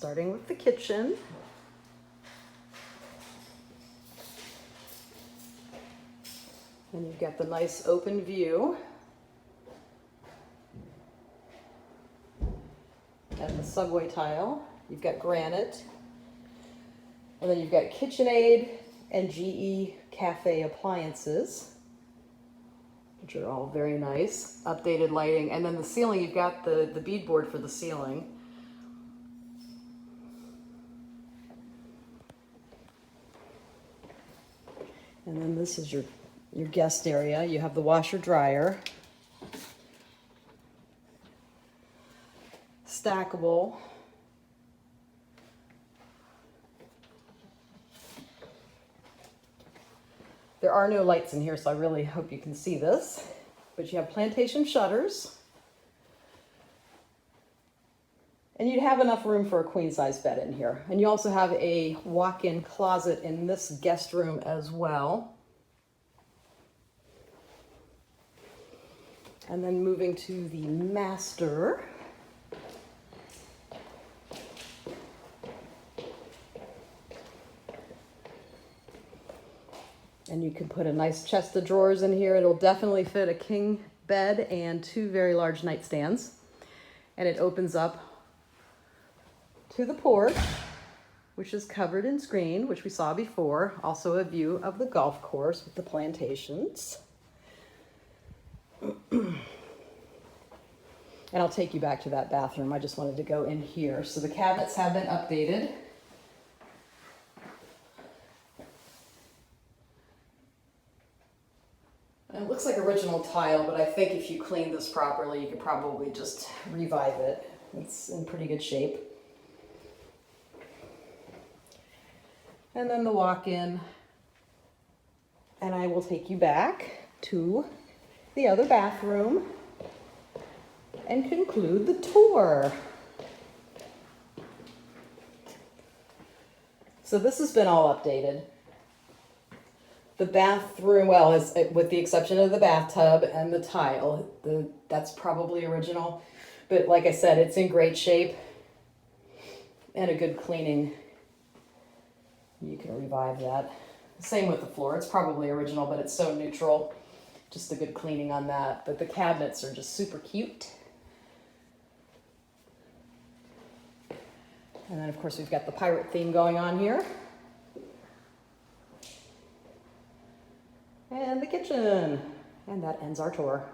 Starting with the kitchen. And you've got the nice open view. And the subway tile. You've got granite. And then you've got KitchenAid and GE Cafe appliances, which are all very nice. Updated lighting. And then the ceiling, you've got the beadboard for the ceiling. And then this is your guest area. You have the washer dryer. Stackable. There are no lights in here, so I really hope you can see this. But you have plantation shutters. And you'd have enough room for a queen-size bed in here. And you also have a walk-in closet in this guest room as well. And then moving to the master. And you can put a nice chest of drawers in here. It'll definitely fit a king bed and 2 very large nightstands. And it opens up to the porch, which is covered in screen, which we saw before. Also a view of the golf course with the plantations. And I'll take you back to that bathroom. I just wanted to go in here. So the cabinets have been updated. And it looks like original tile, but I think if you clean this properly, you could probably just revive it. It's in pretty good shape. And then the walk-in. And I will take you back to the other bathroom and conclude the tour. So this has been all updated. The bathroom, well, is with the exception of the bathtub and the tile, that's probably original. But like I said, it's in great shape and a good cleaning. You can revive that. Same with the floor. It's probably original, but it's so neutral. Just a good cleaning on that. But the cabinets are just super cute. And then, of course, we've got the pirate theme going on here. And the kitchen. And that ends our tour.